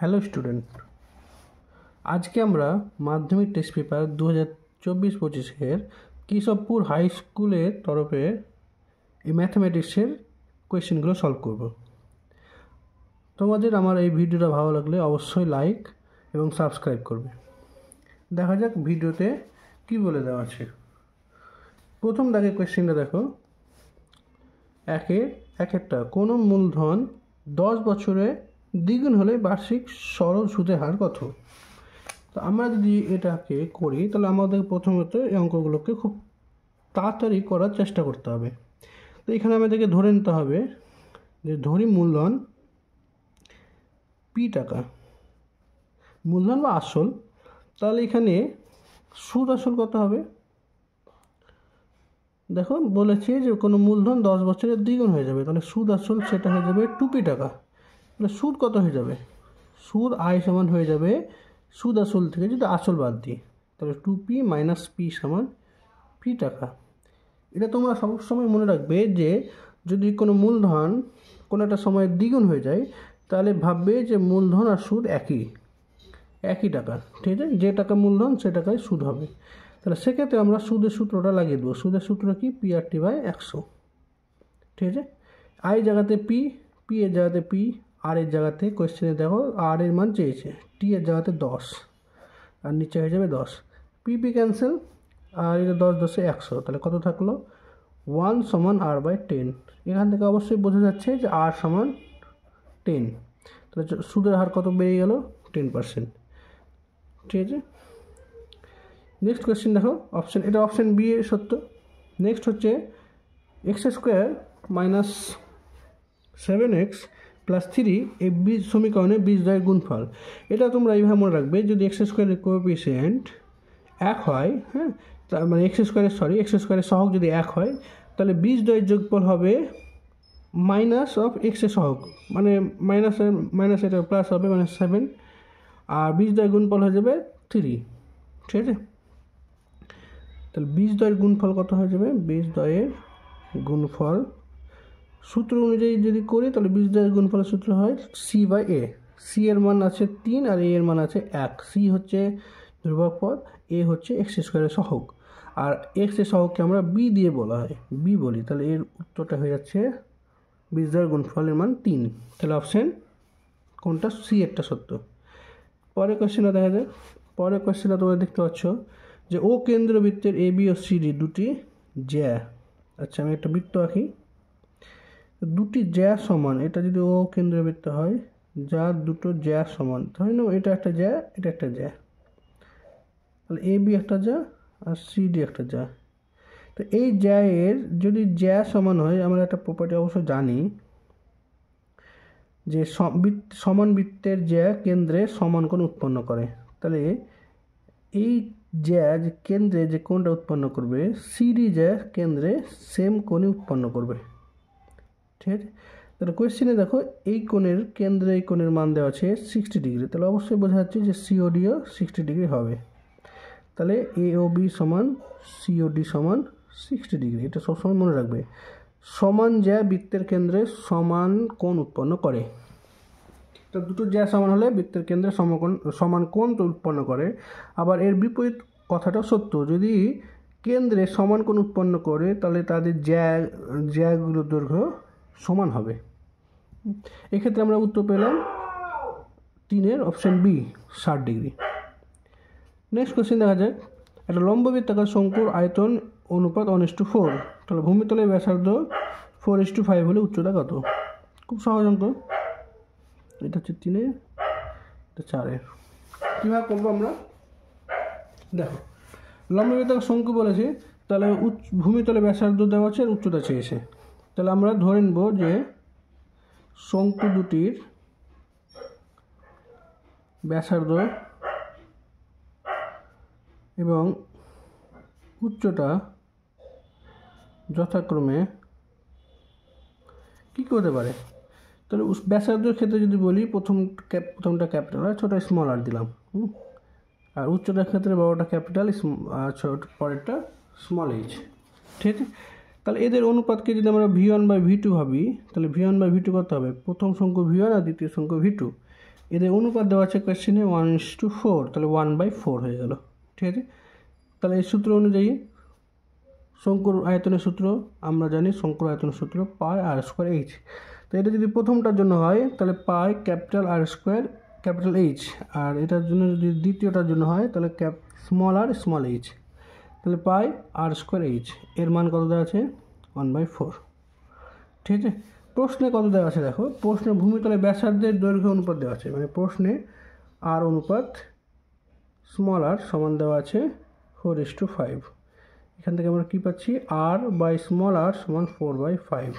Hello student, আজকে আমরা মাধ্যমিক টেস্ট পেপার 2024-25 কেশবপুর হাই স্কুলের তরফে এই ম্যাথমেটিক্সের কোয়েশ্চেনগুলো সলভ করব। তোমাদের আমার এই ভিডিওটা ভালো লাগলে অবশ্যই লাইক এবং সাবস্ক্রাইব করবে। দেখা যাক ভিডিওতে কি বলে দেওয়া আছে। প্রথম দাগে কোয়েশ্চেনটা দেখো, একটা কোনো মূলধন 10 বছরে দ্বিগুণ হলে বার্ষিক সরল সুদের হার কত? তো আমরা যদি এটাকে করি তাহলে আমাদের প্রথমত এই অঙ্কগুলোকে খুব তাড়াতাড়ি করার চেষ্টা করতে হবে। তো এখানে আমাদেরকে ধরে নিতে হবে যে ধরি মূলধন পি টাকা, মূলধন বা আসল, তাহলে এখানে সুদ আসল কত হবে? দেখো বলেছে যে কোনো মূলধন 10 বছরের দ্বিগুণ হয়ে যাবে, তাহলে সুদ আসল সেটা হয়ে যাবে 2p টাকা। তাহলে সুদ কত হয়ে যাবে? সুদ আয় সমান হয়ে যাবে সুদ আসল থেকে যদি আসল বাদ দিই, তাহলে 2p মাইনাস p সমান p টাকা। এটা তোমরা সবসময় মনে রাখবে যে যদি কোনো মূলধন কোনো একটা সময় দ্বিগুণ হয়ে যায় তাহলে ভাববে যে মূলধন আর সুদ একই টাকা, ঠিক আছে? যে টাকা মূলধন সে টাকায় সুদ হবে। তাহলে সেক্ষেত্রে আমরা সুদের সূত্রটা লাগিয়ে দেবো। সুদের সূত্র কি? PRT/100, ঠিক আছে? আই জায়গাতে পি এর জায়গাতে পি, আর এর জায়গাতে কোয়েশ্চেনে দেখো আর এর মান চেয়েছে, টি এর জায়গাতে 10 আর নিচে হয়ে যাবে 10, পি ক্যান্সেল, আর এটা 10 10 100, তাহলে কত থাকলো? 1 সমান R/10। এখান থেকে অবশ্যই বোঝা যাচ্ছে যে R সমান 10, তাহলে সুদের হার কত বেড়ে গেল? 10%, ঠিক আছে? নেক্সট কোয়েশ্চেন দেখো, অপশন বি এ সত্য। নেক্সট হচ্ছে x² মাইনাস 7x প্লাস 3 এই সমীকরণে বীজদ্বয়ের গুণফল। এটা তোমরা এইভাবে মনে রাখবে, যদি x² কোএফিসিয়েন্ট 1 হয়, হ্যাঁ, তার মানে x² সহগ যদি 1 হয় তাহলে বীজদ্বয়ের যোগফল হবে মাইনাস অফ x এর সহগ, মানে মাইনাস এটা প্লাস হবে মানে 7, আর বীজদ্বয়ের গুণফল হয়ে যাবে 3, ঠিক আছে? তাহলে বীজদ্বয়ের গুণফল কত হয়ে যাবে? বীজদ্বয়ের গুণফল সূত্র অনুযায়ী যদি করি তাহলে বীজদ্বয়ের গুণফলের সূত্র হয় C/A। সি এর মান আছে 3 আর এ এর মান আছে 1। সি হচ্ছে ধ্রুবক পদ, এ হচ্ছে x² এর সহগ, আর x এর সহগকে আমরা বি দিয়ে বলি। তাহলে এর উত্তরটা হয়ে যাচ্ছে বীজদ্বয়ের গুণফলের মান 3। তাহলে অপশন কোনটা? সি একটা সত্য। পরের কোয়েশ্চেনটা দেখা যায়। পরের কোয়েশ্চেনটা তোমরা দেখতে পাচ্ছ যে ও কেন্দ্রবৃত্তের এ বি ও সিডি দুটি জ্যা। আচ্ছা, আমি একটা বৃত্ত আঁকি, দুটি জ্যা সমান। এটা যদি ও কেন্দ্রবৃত্ত হয় যার দুটো জ্যা সমান, ধরে নাও এটা একটা জ্যা, এটা একটা জ্যা, তাহলে এ বি একটা জ্যা আর সিডি একটা জ্যা। তো এই জ্যা এর যদি জ্যা সমান হয়, আমরা একটা প্রপার্টি অবশ্য জানি যে সমান বৃত্তের জ্যা কেন্দ্রে সমান কোণ উৎপন্ন করে। তাহলে এই জ্যা যে কেন্দ্রে যে কোণটা উৎপন্ন করবে, সিডি জ্যা কেন্দ্রে সেম কোণই উৎপন্ন করবে, ঠিক আছে? তাহলে কোয়েশ্চেনে দেখো এই কোণের কেন্দ্রে এই কোণের মান দেওয়া আছে 60 ডিগ্রি, তাহলে অবশ্যই বোঝা যাচ্ছে যে সিওডিও 60 ডিগ্রি হবে। তাহলে AOB সমান সিওডি সমান 60 ডিগ্রি। এটা সবসময় মনে রাখবে, সমান জ্যা বৃত্তের কেন্দ্রে সমান কোণ উৎপন্ন করে। তো দুটো জ্যা সমান হলে বৃত্তের কেন্দ্রে সমান কোণ উৎপন্ন করে। আবার এর বিপরীত কথাটাও সত্য, যদি কেন্দ্রে সমান কোণ উৎপন্ন করে তাহলে তাদের জ্যাগুলোর দৈর্ঘ্য সমান হবে। এক্ষেত্রে আমরা উত্তর পেলাম 3 option B 60 degree. Next question দেখা যাক, একটা লম্ববৃত্তাকার শঙ্কুর আয়তন অনুপাত 1:4, তাহলে ভূমিতলের ব্যাসার্ধ 4:5 হলে উচ্চতা কত? খুব সহজ অঙ্ক। এটা হচ্ছে 3, এটা 4। কীভাবে করবো আমরা? দেখো, লম্ববৃত্তাকার শঙ্কু বলেছে, তাহলে ভূমিতলে ব্যাসার্ধ দেওয়া আছে আর উচ্চতা চেয়েছে। তাহলে আমরা ধরে নেব যে শঙ্কু দুটির ব্যাসার্ধ এবং উচ্চতা যথাক্রমে কী হতে পারে? তাহলে ব্যাসার্ধের ক্ষেত্রে যদি বলি প্রথমটা ক্যাপিটাল আর ছোটো স্মল আর দিলাম, আর উচ্চতার ক্ষেত্রে বড়টা ক্যাপিটাল আর পরেরটা স্মল এইচ, ঠিক আছে? তাহলে এদের অনুপাতকে যদি আমরা V1/V2 ভাবি, তাহলে V1/V2 কত হবে? প্রথম শঙ্কু V1 আর দ্বিতীয় শঙ্কু V2। এদের অনুপাত দেওয়া আছে কোয়েশ্চেনে 1:4, তাহলে 1/4 হয়ে গেল। ঠিক আছে, তাহলে এই সূত্র অনুযায়ী শঙ্কুর আয়তনের সূত্র আমরা জানি, শঙ্কুর আয়তনের সূত্র পাই আর স্কোয়ার এইচ। তো এটা যদি প্রথমটার জন্য হয় তাহলে pi capital R square capital H, আর এটার জন্য যদি দ্বিতীয়টার জন্য হয় তাহলে স্মল আর স্মল এইচ, তাহলে পাই আর স্কোয়ার এইচ। এর মান কত দেওয়া আছে? 1/4। ঠিক আছে, প্রশ্নে কত দেওয়া আছে দেখো, প্রশ্নে ভূমিতলে ব্যাসার্ধের দৈর্ঘ্য অনুপাত দেওয়া আছে, মানে প্রশ্নে আর অনুপাত স্মল আর সমান দেওয়া আছে 4:5। এখান থেকে আমরা কী পাচ্ছি? আর বাই স্মল আর সমান 4/5,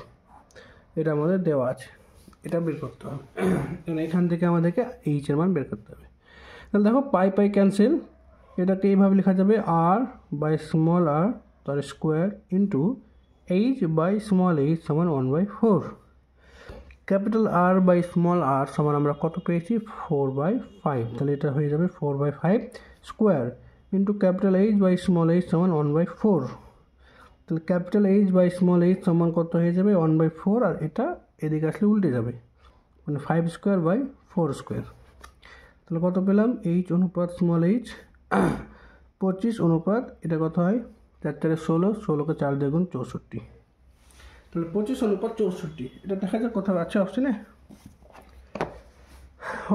এটা আমাদের দেওয়া আছে, এটা বের করতে হবে। এখান থেকে আমাদেরকে এইচের মান বের করতে হবে। তাহলে দেখো পাই পাই ক্যান্সেল, এটাকে এইভাবে লেখা যাবে আর বাই স্মল আর তার square into h by small h সমান 1/4। Capital R by small r সমান আমরা কত পেয়েছি? 4/5, তাহলে এটা হয়ে যাবে 4/5 square into capital H by small h সমান 1/4। তাহলে capital H by small h সমান কত হয়ে যাবে? 1/4, আর এটা এদিকে আসলে উল্টে যাবে, মানে 5 স্কোয়ার বাই 4 স্কোয়ার। তাহলে কত পেলাম? এইচ অনুপাত স্মল এইচ 25 অনুপাত, এটা কত হয়? 4×4 16, 16কে 4 দিয়ে গুণ 64, তাহলে 25 অনুপাত 64। এটা দেখা যাক কোথাও আছে অপশানে।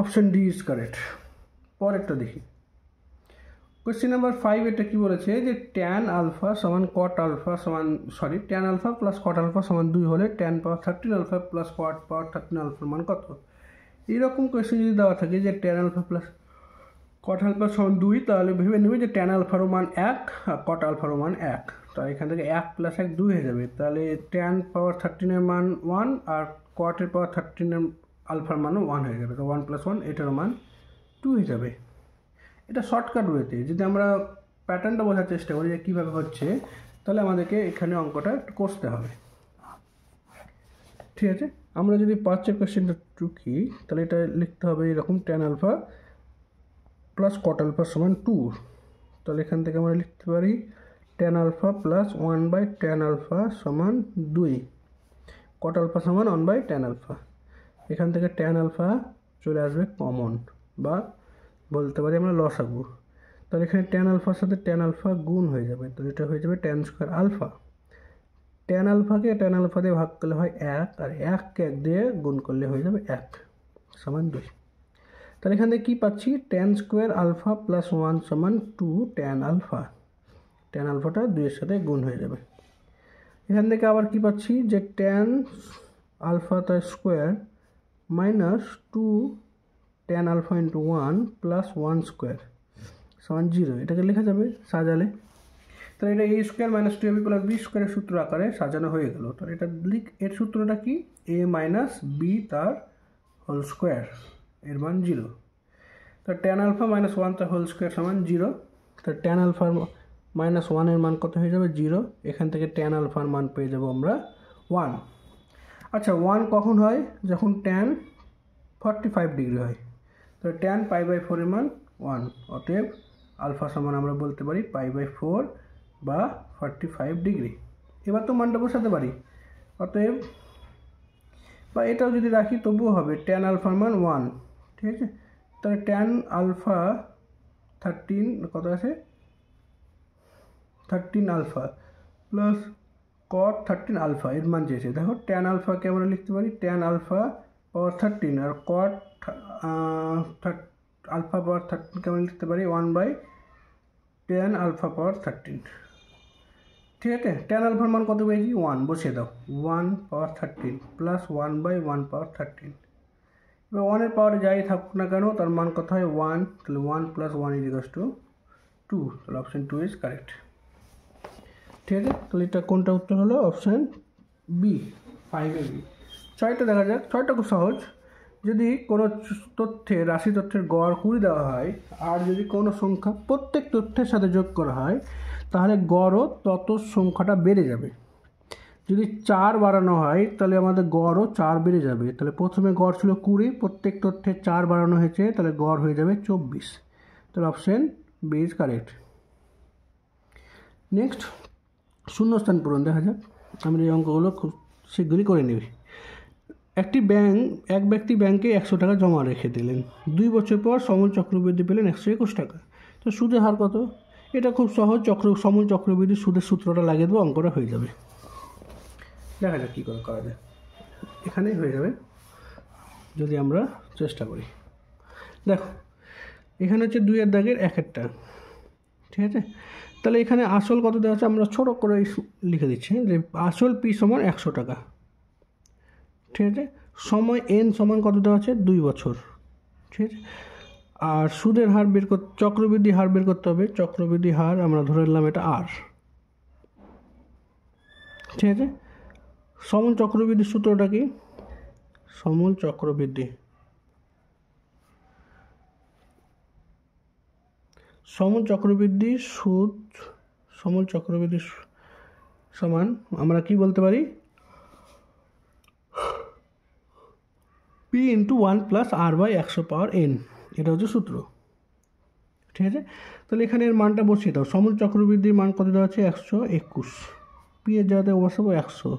Option D is correct. পরেরটা দেখি, কোয়েশ্চেন নাম্বার 5। এটা কি বলেছে যে ট্যান আলফা সমান কট আলফা সমান tan alpha plus cot alpha সমান 2 হলে tan power 13 alpha plus cot power 13 আলফার মান কত? এইরকম কোয়েশ্চেন যদি দেওয়া থাকে যে tan alpha plus cot alpha সমান 2, তাহলে ভেবে নেবে যে ট্যান আলফারও মান 1 আর কট আলফারও মান 1, তো এখান থেকে 1 + 1 2 হয়ে যাবে। তাহলে ট্যান পাওয়ার 13 এর মান 1 আর কটের পাওয়ার 13 এর আলফার মানও 1 হয়ে যাবে, তো 1 + 1 এটার মান 2 হয়ে যাবে। এটা শর্টকাট ওয়েতে যদি আমরা প্যাটার্নটা বোঝার চেষ্টা করি যে কীভাবে হচ্ছে, তাহলে আমাদেরকে এখানে অঙ্কটা একটু কষতে হবে। ঠিক আছে, আমরা যদি 5-এর কোয়েশ্চেনটা টুকি, তাহলে এটা লিখতে হবে এরকম tan alpha plus cot alpha সমান 2। তাহলে এখান থেকে আমরা লিখতে পারি tan alpha plus 1/tan alpha সমান 2, কট আলফা সমান 1/tan আলফা। এখান থেকে ট্যান আলফা চলে আসবে কমন, বা বলতে পারি আমরা লসাগু। তাহলে এখানে ট্যান আলফার সাথে ট্যান আলফা গুণ হয়ে যাবে, তো এটা হয়ে যাবে ট্যান স্কোয়ার আলফা। ট্যান আলফাকে ট্যান আলফা দিয়ে ভাগ করলে হয় 1, আর 1কে 1 দিয়ে গুণ করলে হয়ে যাবে 1 সমান 2। তাহলে এখান থেকে কী পাচ্ছি? ট্যান স্কোয়ার আলফা প্লাস 1 সমান 2 ট্যান আলফা। ট্যান আলফাটা 2-এর সাথে গুণ হয়ে যাবে। এখান থেকে আবার কি পাচ্ছি? যে ট্যান আলফা তার square minus 2 tan alpha into 1 plus 1 square সমান 0, এটাকে লেখা যাবে সাজালে। তাহলে এটা a square minus 2ab plus b স্কোয়ারের সূত্র আকারে সাজানো হয়ে গেল। তাহলে এটা এর সূত্রটা কি? a মাইনাস b তার হোল স্কোয়ার, এর মান 0। তো ট্যান আলফা মাইনাস 1 তার হোল স্কোয়ার সমান 0। তো ট্যান আলফার মাইনাস 1 এর মান কত হয়ে যাবে? 0। এখান থেকে ট্যান আলফার মান পেয়ে যাবো আমরা 1। আচ্ছা, 1 কখন হয়? যখন ট্যান 45 ডিগ্রি হয়। তো ট্যান π/4 এর মান 1, অতএব আলফা সমান আমরা বলতে পারি π/4 বা 45 ডিগ্রি। এবার তো মানটা বসাতে পারি, অতএব বা এটাও যদি রাখি তবুও হবে ট্যান আলফার মান 1। ঠিক আছে, তাহলে ট্যান আলফা 13 কত আছে? 13 আলফা প্লাস কট 13 আলফা, এর মান চেয়েছে। দেখো ট্যান আলফাকে আমরা লিখতে পারি ট্যান আলফা পাওয়ার 13, আর কট আলফা পাওয়ার 13কে আমরা লিখতে পারি 1/tan আলফা পাওয়ার 13। ঠিক আছে, ট্যান আলফার মান কত পেয়েছি? 1, বসিয়ে দাও। 1 পাওয়ার 13 প্লাস 1/1 পাওয়ার 13। এবার 1-এর পাওয়ারে যাই থাকুক না কেন তার মান কত হয়? 1। তাহলে 1 + 1 = 2। তাহলে অপশান 2 ইজ কারেক্ট। ঠিক আছে, তাহলে এটা কোনটা উত্তর হলো? Option B, 5A-B। 6টা দেখা যাক। 6টা খুব সহজ। যদি কোনো তথ্যের রাশি তথ্যের গড় 20 দেওয়া হয়, আর যদি কোনো সংখ্যা প্রত্যেক তথ্যের সাথে যোগ করা হয়, তাহলে গড়ও তত সংখ্যাটা বেড়ে যাবে। যদি 4 বাড়ানো হয় তাহলে আমাদের গড়ও 4 বেড়ে যাবে। তাহলে প্রথমে গড় ছিল 20, প্রত্যেক তথ্যে 4 বাড়ানো হয়েছে, তাহলে গড় হয়ে যাবে 24। তাহলে option B is correct. Next, শূন্যস্থান পূরণ দেখা যাক। আমরা এই অঙ্কগুলো খুব শীঘ্রই করে নেব। এক ব্যক্তি ব্যাংকে 100 টাকা জমা রেখে দিলেন, 2 বছর পর সমূল চক্রবৃদ্ধি পেলেন 121 টাকা। তো সুদের হার কত? এটা খুব সহজ, সমূল চক্রবৃদ্ধি সুদের সূত্রটা লাগিয়ে দেবো, অঙ্কটা হয়ে যাবে। দেখা যাক কী করে করা যায়। এখানেই হয়ে যাবে যদি আমরা চেষ্টা করি। দেখো এখানে হচ্ছে 2 এর দাগের 1-1টা, ঠিক আছে। তাহলে এখানে আসল কত দেওয়া আছে, আমরা ছোটো করে লিখে দিচ্ছি যে আসল পি সমান 100 টাকা, ঠিক আছে। সময় এন সমান কত দেওয়া আছে, 2 বছর, ঠিক আছে। আর সুদের হার চক্রবৃদ্ধি হার বের করতে হবে। চক্রবৃদ্ধি হার আমরা ধরে নিলাম এটা আর, ঠিক আছে। সমূল চক্রবৃদ্ধির সূত্রটা কি? সমূল চক্রবৃদ্ধি সুদ, সমূল চক্রবৃদ্ধি সমান আমরা কি বলতে পারি, P into 1 plus r by 100 power n, এটা হচ্ছে সূত্র, ঠিক আছে। তাহলে এখানে এর মানটা বসিয়ে দাও। সমূল চক্রবৃদ্ধির মান কত দেওয়া আছে, 121। পি এর জায়গাতে বসাবো 100,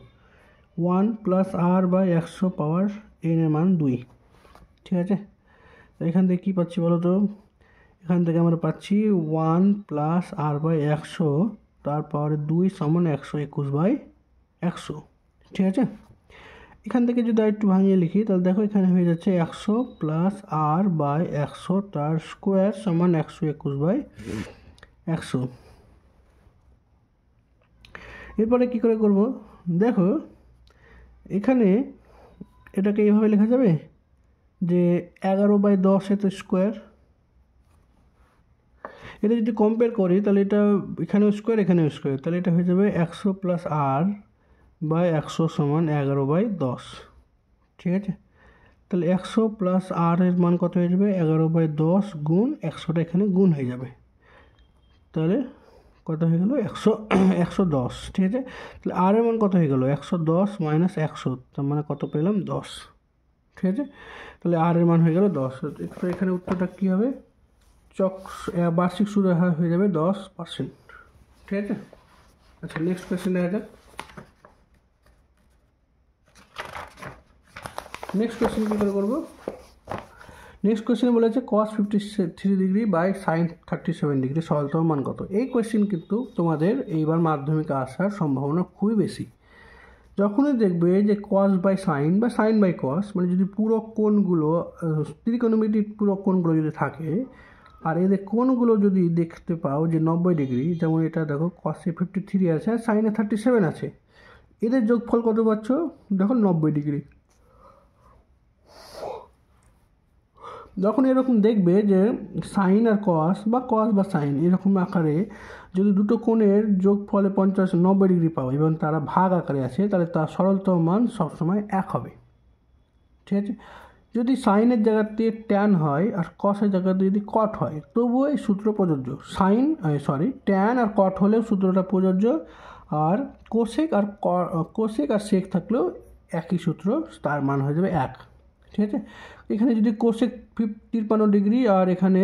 1 plus r by 100 power n এর মান 2, ঠিক আছে। তো এখান থেকে কী পাচ্ছি বলো তো, এখান থেকে আমরা পাচ্ছি 1 প্লাস আর বাই 100 তার পাওয়ারে 2 সমান 121/100, ঠিক আছে। এখান থেকে যদি একটু ভাঙিয়ে লিখি তাহলে দেখো এখানে হয়ে যাচ্ছে 100 প্লাস আর বাই 100 তার স্কোয়ার সমান 121/100। এরপরে কী করে করব, দেখো এখানে এটাকে এইভাবে লেখা যাবে যে 11/10 এর স্কোয়ার। এটা যদি কম্পেয়ার করি তাহলে এটা এখানেও স্কোয়ার এখানেও স্কোয়ার, তাহলে এটা হয়ে যাবে 100 প্লাস আর বাই 100 সমান 11/10, ঠিক আছে। তাহলে 100 প্লাস আর এর মান কত হয়ে যাবে, 11/10 গুণ 100টা এখানে গুণ হয়ে যাবে, তাহলে কত হয়ে গেল 110, ঠিক আছে। তাহলে আর এর মান কত হয়ে গেল, 110 মাইনাস 100, তার মানে কত পেলাম 10, ঠিক আছে। তাহলে আর এর মান হয়ে গেল 10। তো এখানে উত্তরটা কী হবে, বার্ষিক সুদের হার হয়ে যাবে 10%, ঠিক আছে। আচ্ছা নেক্সট কোয়েশ্চেন দেখা যাক। নেক্সট কোয়েশ্চেন কী করে করবো, নেক্সট কোয়েশ্চেন বলেছে cos 53 degree by sine 37 degree সরলতম মান কত। এই কোয়েশ্চেন কিন্তু তোমাদের এইবার মাধ্যমিকে আসার সম্ভাবনা খুবই বেশি। যখনই দেখবে যে cos বাই সাইন বা সাইন বাই cos, মানে যদি পুরো কোণগুলো ত্রিকোণমিতির পুরো কোণগুলো যদি থাকে আর এদের কোণগুলো যদি দেখতে পাও যে 90 ডিগ্রি, যেমন এটা দেখো cos 53 আছে আর সাইনে 37 আছে, এদের যোগফল কত পাচ্ছ, দেখো 90 ডিগ্রি। যখন এরকম দেখবে যে সাইন আর কস বা সাইন এরকম আকারে যদি দুটো কোণের যোগফলে 90 ডিগ্রি পাও এবং তারা ভাগ আকারে আছে, তাহলে তার সরলতম মান সবসময় 1 হবে, ঠিক আছে। যদি সাইনের জায়গাতে ট্যান হয় আর কসের জায়গাতে যদি কট হয় তবুও এই সূত্র প্রযোজ্য। ট্যান আর কট হলেও সূত্রটা প্রযোজ্য, আর কোসেক আর সেক থাকলেও একই সূত্র, তার মান হয়ে যাবে 1, ঠিক আছে। এখানে যদি কোসেক 53 ডিগ্রি আর এখানে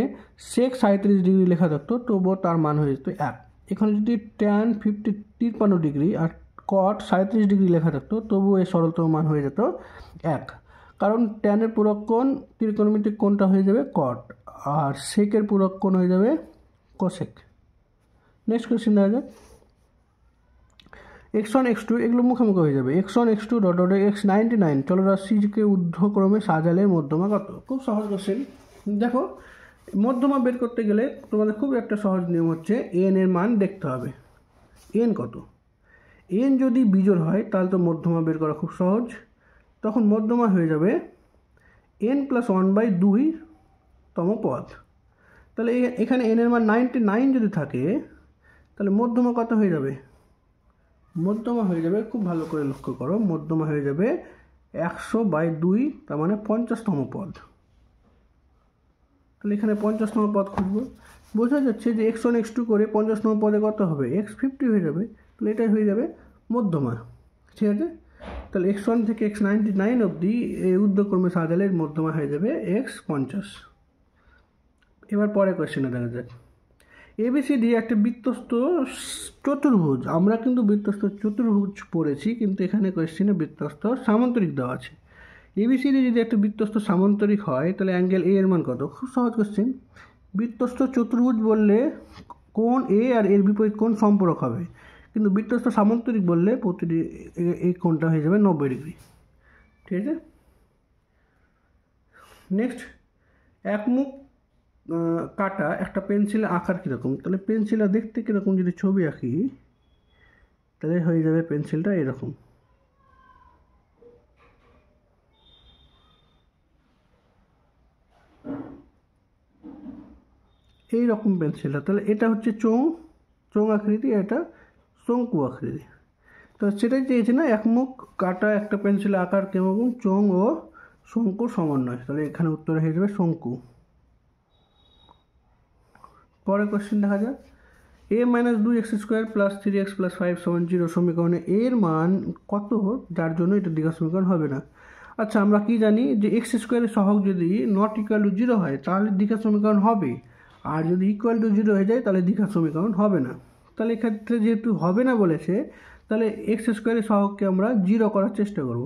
সেক 37 ডিগ্রি লেখা থাকতো তবুও তার মান হয়ে যেত 1। এখানে যদি ট্যান 53 ডিগ্রি আর কট 37 ডিগ্রি লেখা থাকতো তবুও এর সরলতম মান হয়ে যেত 1, কারণ ট্যানের পূরক কোণ ত্রিকোণমিতিক কোণটা হয়ে যাবে কট আর সেকের পূরক কোণ হয়ে যাবে কোসেক। নেক্সট কোয়েশ্চেন দেখা যাক। x1 x2 এগুলো মুখোমুখি হয়ে যাবে, x1 x2 dot dot x99 চলরাশিকে ঊর্ধ্বক্রমে সাজালে মধ্যমা কত। খুব সহজ কোশ্চেন। দেখো মধ্যমা বের করতে গেলে তোমাদের খুব একটা সহজ নিয়ম হচ্ছে এন এর মান দেখতে হবে, এন কত। এন যদি বিজোড় হয় তাহলে তো মধ্যমা বের করা খুব সহজ, তখন মধ্যমা হয়ে যাবে n প্লাস 1/2 তম পদ। তাহলে এখানে n এর মান 99 যদি থাকে তাহলে মধ্যমা কত হয়ে যাবে, মধ্যমা হয়ে যাবে, খুব ভালো করে লক্ষ্য করো, মধ্যমা হয়ে যাবে 100/2, তার মানে 50তম পদ। তাহলে এখানে 50তম পদ খুঁজবো, বোঝা যাচ্ছে যে x1 x2 করে 50তম পদে কত হবে, x50 হয়ে যাবে, তাহলে এটাই হয়ে যাবে মধ্যমা, ঠিক আছে। তাহলে x1 থেকে x99 অবধি এই ঊর্ধ্বক্রমে সাজালে মধ্যমা হয়ে যাবে x50। এবার পরে কোয়েশ্চেনে দেখা যাক। এবিসিডি একটা বৃত্তস্থ চতুর্ভুজ, আমরা কিন্তু বৃত্তস্থ চতুর্ভুজ পড়েছি, কিন্তু এখানে কোয়েশ্চেনে বৃত্তস্থ সামান্তরিক দেওয়া আছে। এবিসিডি যদি একটা বৃত্তস্থ সামান্তরিক হয় তাহলে অ্যাঙ্গেল এ এর মান কত? খুব সহজ কোশ্চেন। বৃত্তস্থ চতুর্ভুজ বললে কোণ এ আর এর বিপরীত কোণ সম্পূরক হবে, কিন্তু বৃত্তস্থ সামান্তরিক বললে প্রতিটি এই কোণটা হয়ে যাবে 90 ডিগ্রি। ঠিক আছে। নেক্সট, একমুখ কাটা একটা পেন্সিলের আকার কীরকম? তাহলে পেন্সিলটা দেখতে কীরকম যদি ছবি আঁকি তাহলে হয়ে যাবে পেন্সিলটা এরকম। এই রকম পেন্সিলটা, তাহলে এটা হচ্ছে চোঙ আকৃতি, এটা শঙ্কু আকৃতি। তো সেটাই চেয়েছে না, একমুখ কাটা একটা পেন্সিলের আকার কেমন? চোঙ ও শঙ্কুর সমন্বয়। তাহলে এখানে উত্তর হয়ে যাবে শঙ্কু। পরের কোশ্চেন দেখা যাক। a-2x² + 3x + 5 = 0 সমীকরণে এর মান কত যার জন্য এটা দ্বিঘাত সমীকরণ হবে না? আচ্ছা, আমরা কি জানি যে x² সহগ যদি নট ইকুয়াল টু 0 হয় তাহলে দ্বিঘাত সমীকরণ হবে, আর যদি ইকুয়াল টু 0 হয়ে যায় তাহলে দ্বিঘাত সমীকরণ হবে না। তাহলে এক্ষেত্রে যেহেতু হবে না বলেছে, তাহলে x² সহগকে আমরা 0 করার চেষ্টা করব।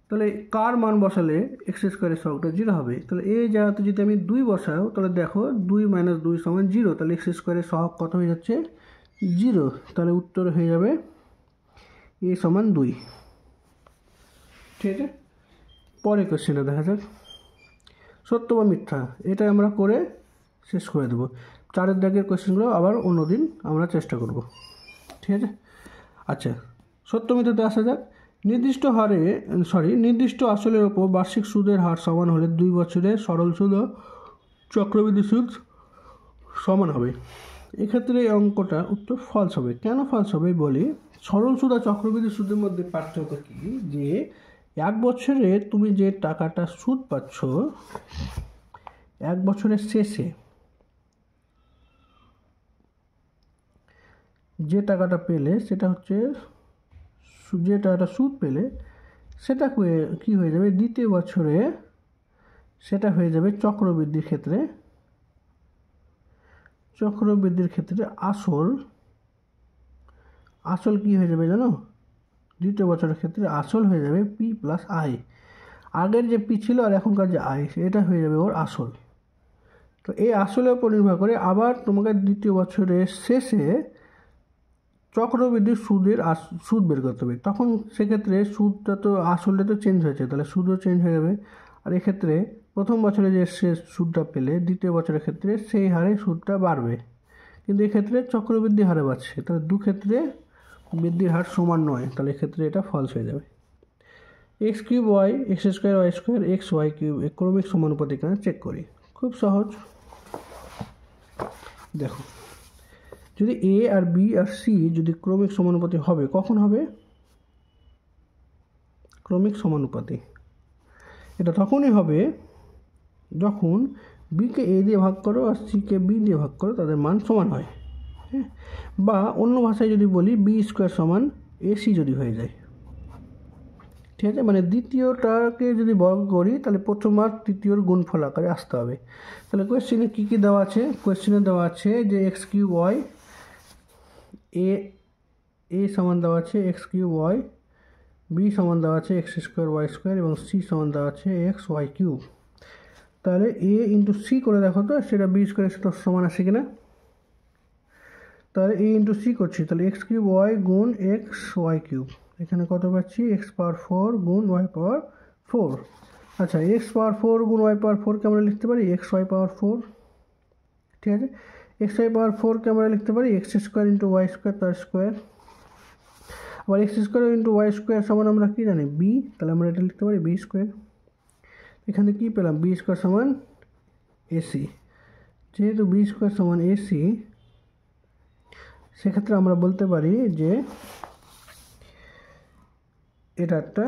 তাহলে কার মান বসালে x² সহগটা 0 হবে? তাহলে এই জায়গাতে যদি আমি 2 বসাও তাহলে দেখো 2 - 2 = 0, তাহলে x² সহগ কত হয়ে যাচ্ছে? 0। তাহলে উত্তর হয়ে যাবে a = 2। ঠিক আছে। পরের কোশ্চেনটা দেখা যাক। সত্য বা মিথ্যা, এটা আমরা করে শেষ করে দেবো। 4 দাগের কোশ্চেনগুলো আবার অন্যদিন আমরা চেষ্টা করব। ঠিক আছে। আচ্ছা, সত্য মিথ্যাতে আসা যাক। নির্দিষ্ট আসলের ওপর বার্ষিক সুদের হার সমান হলে 2 বছরের সরল সুদ ও চক্রবৃদ্ধি সুদ সমান হবে। এক্ষেত্রে এই অঙ্কটা উত্তর ফলস হবে। কেন ফলস হবে বলি, সরল সুদ আর চক্রবৃদ্ধি সুদের মধ্যে পার্থক্য কি, যে 1 বছরে তুমি যে টাকাটা সুদ পাচ্ছ 1 বছরের শেষে যে টাকাটা পেলে সেটা হচ্ছে, যে টাকাটা সুদ পেলে সেটা কি হয়ে যাবে দ্বিতীয় বছরে, সেটা হয়ে যাবে চক্রবৃদ্ধির ক্ষেত্রে আসল কি হয়ে যাবে জানো? দ্বিতীয় বছরের ক্ষেত্রে আসল হয়ে যাবে P + I। আগের যে P ছিল আর এখনকার যে I, এটা হয়ে যাবে ওর আসল। তো এই আসলের উপর নির্ভর করে আবার তোমাকে দ্বিতীয় বছরের শেষে চক্রবৃদ্ধির সুদ বের করতে হবে। তখন সেক্ষেত্রে সুদটা তো আসলটা তো চেঞ্জ হয়েছে, তাহলে সুদও চেঞ্জ হয়ে যাবে। আর এক্ষেত্রে প্রথম বছরে যে শেষ সুদটা পেলে দ্বিতীয় বছরের ক্ষেত্রে সেই হারে সুদটা বাড়বে, কিন্তু এক্ষেত্রে চক্রবৃদ্ধি হারে বাড়ছে। তাহলে দু ক্ষেত্রে বৃদ্ধির হার সমান নয়, তাহলে এক্ষেত্রে এটা ফলস হয়ে যাবে। x³ y x² y² x y³ ক্রমিক সমানুপাতিক কিনা চেক করি। খুব সহজ। দেখো, যদি a R b R c যদি ক্রমিক সমানুপাতি হবে, কখন হবে? ক্রমিক সমানুপাতি এটা তখনই হবে যখন b কে a দিয়ে ভাগ করো আর c কে b দিয়ে ভাগ করো, তাদের মান সমান হয়। হ্যাঁ, বা অন্য ভাষায় যদি বলি b² = ac যদি হয়ে যায়। ঠিক আছে, মানে দ্বিতীয়টাকে যদি বর্গ করি তাহলে প্রথম আর তৃতীয়র গুণফল আকারে আসতে হবে। তাহলে কোয়েশ্চেনে কী কী দেওয়া আছে? কোয়েশ্চেনে দেওয়া আছে যে x³ y a সমান দেওয়া আছে x³ y, b সমান দেওয়া আছে x² y² এবং c সমান দেওয়া আছে x y³। তাহলে a × c করে দেখো তো সেটা b² সমান আসে কিনা। তাহলে a × c করছি, তাহলে x³ y গুণ x y³, এখানে কত পাচ্ছি? x⁴ গুণ y⁴। আচ্ছা, x⁴ গুণ y⁴ কে আমরা লিখতে পারি xy⁴। ঠিক আছে, xy⁴ কে আমরা লিখতে পারি x² × y² তার স্কোয়ার। আবার x² × y² সমান আমরা কি জানি? b, তাহলে আমরা এটা লিখতে পারি b²। এখানে কি পেলাম? b² সমান ac। যেহেতু b² সমান ac, সেক্ষেত্রে আমরা বলতে পারি যে এটা একটা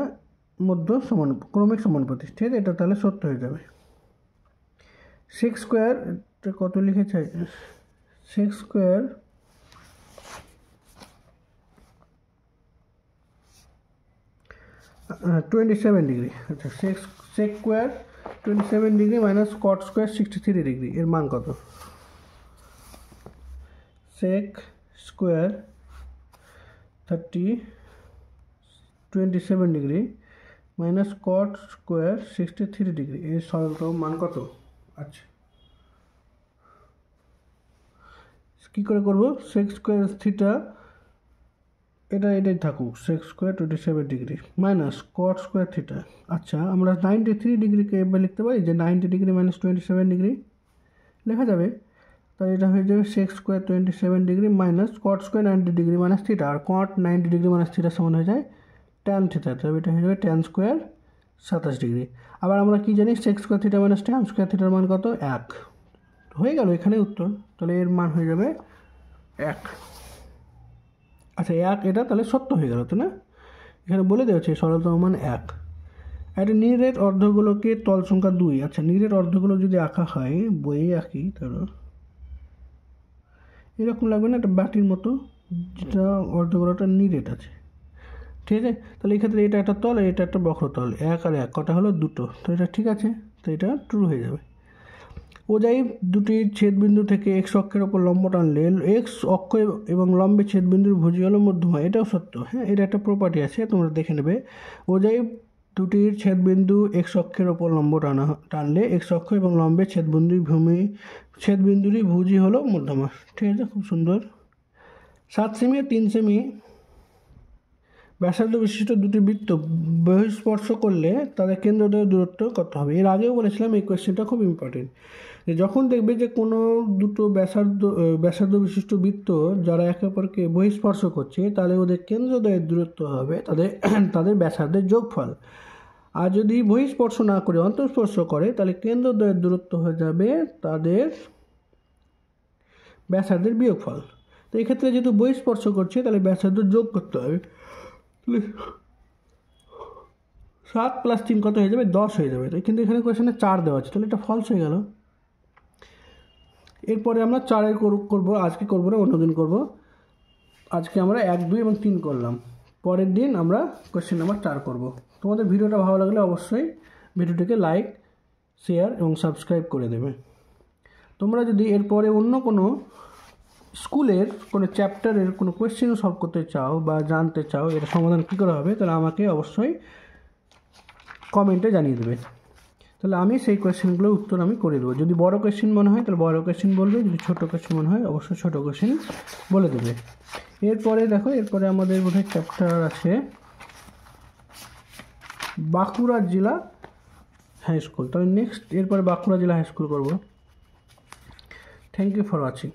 ক্রমিক সমানুপাতি। ঠিক আছে, এটা তাহলে সত্য হয়ে যাবে। sec² কত লিখেছে? sec² 27 degree. আচ্ছা, sec² 27 degree minus cot² 63 degree, এর মান কত? sec² 27 degree minus cot square 63 degree, এর সরলতম মান কত? আচ্ছা কী করে করবো? সেক্স স্কোয়ার থিটা এটাই থাকুক, sex square 27 degree minus cot square theta. আচ্ছা আমরা 93 ডিগ্রিকে এবার লিখতে পারি যে 90 ডিগ্রি মাইনাস 27 ডিগ্রি লেখা যাবে। তাহলে এটা হয়ে যাবে sec square 27 degree minus cot square 90 degree minus theta, আর কট 90 ডিগ্রি মাইনাস থিটা সমান হয়ে যায় ট্যান থিটা, তবে এটা হয়ে যাবে ট্যান স্কোয়ার 27 ডিগ্রি। আবার আমরা কি জানি sex square theta minus tan square থিটার মান কত? 1 হয়ে গেল এখানে উত্তর। তাহলে এর মান হয়ে যাবে 1। আচ্ছা 1 এটা তাহলে সত্য হয়ে গেল, তো না? এখানে বলে দেওয়া হচ্ছে সরলতম মান 1। একটা নিরেট অর্ধগোলকে তল সংখ্যা 2। আচ্ছা নিরেট অর্ধগোল যদি আঁকা হয়, বইয়ে আঁকি, তাহলে এরকম লাগবে না, একটা বাটির মতো, যেটা অর্ধগোলটা নিরেট আছে, ঠিক আছে? তাহলে এই ক্ষেত্রে এটা একটা তল আর এটা একটা বক্রতল, 1 আর 1 কটা হলো 2, তো এটা ঠিক আছে, তো এটা ট্রু হয়ে যাবে। ওজাই দুটি ছেদবিন্দু থেকে এক্স অক্ষের ওপর লম্ব টানলে এক্স অক্ষ এবং লম্বে ছেদবিন্দুর ভুজি হলো মধ্যমা, এটাও সত্য। হ্যাঁ এটা একটা প্রপার্টি আছে, তোমরা দেখে নেবে। ওজাই দুটির ছেদবিন্দু এক্স অক্ষের ওপর লম্ব টানলে এক্স অক্ষ এবং লম্বে ছেদবিন্দুরই ভুজি হলো মধ্যমা, ঠিক আছে? খুব সুন্দর। 7 সেমি আর 3 সেমি ব্যাসার্ধ বিশিষ্ট দুটি বৃত্ত বহিঃস্পর্শ করলে তাদের কেন্দ্রদ্বয়ের দূরত্ব কত হবে? এর আগেও বলেছিলাম এই কোয়েশ্চেনটা খুব ইম্পর্টেন্ট। যে যখন দেখবে যে কোনো দুটো ব্যাসার্ধ বিশিষ্ট বৃত্ত যারা একে অপরকে বহিঃস্পর্শ করছে, তাহলে ওদের কেন্দ্রদ্বয়ের দূরত্ব হবে তাদের ব্যাসার্ধের যোগফল। আর যদি বহিঃস্পর্শ না করে অন্তঃস্পর্শ করে, তাহলে কেন্দ্রদ্বয়ের দূরত্ব হয়ে যাবে তাদের ব্যাসার্ধের বিয়োগফল। তো এক্ষেত্রে যেহেতু বহিঃস্পর্শ করছে, তাহলে ব্যাসার্ধ যোগ করতে হবে। 7 + 3 কত হয়ে যাবে? 10 হয়ে যাবে। কিন্তু এখানে কোয়েশ্চেনে 4 দেওয়া আছে, তাহলে এটা ফলস হয়ে গেল। এরপরে আমরা 4 করবো, আজকে করবো না, অন্যদিন করবো। আজকে আমরা 1, 2 এবং 3 করলাম, পরের দিন আমরা কোয়েশ্চেন নাম্বার 4 করবো। তোমাদের ভিডিওটা ভালো লাগলে অবশ্যই ভিডিওটিকে লাইক, শেয়ার এবং সাবস্ক্রাইব করে দেবে। তোমরা যদি এরপরে অন্য কোনো স্কুলের কোনো চ্যাপ্টারের কোনো কোয়েশ্চেন সলভ করতে চাও বা জানতে চাও এটা সমাধান কী করে হবে, তাহলে আমাকে অবশ্যই কমেন্টে জানিয়ে দেবে। তাহলে আমি সেই কোয়েশ্চেনগুলোর উত্তর আমি করে দেবো। যদি বড় কোয়েশ্চেন মনে হয় তাহলে বড় কোয়েশ্চেন বলবে, যদি ছোটো কোয়েশ্চেন মনে হয় অবশ্যই ছোটো কোয়েশ্চেন বলে দেবে। এরপরে দেখো, এরপরে আমাদের বোধহয় চ্যাপ্টার আছে বাঁকুড়া জেলা হাই স্কুল। তাহলে নেক্সট এরপরে বাঁকুড়া জেলা হাই স্কুল করবো। Thank you for watching.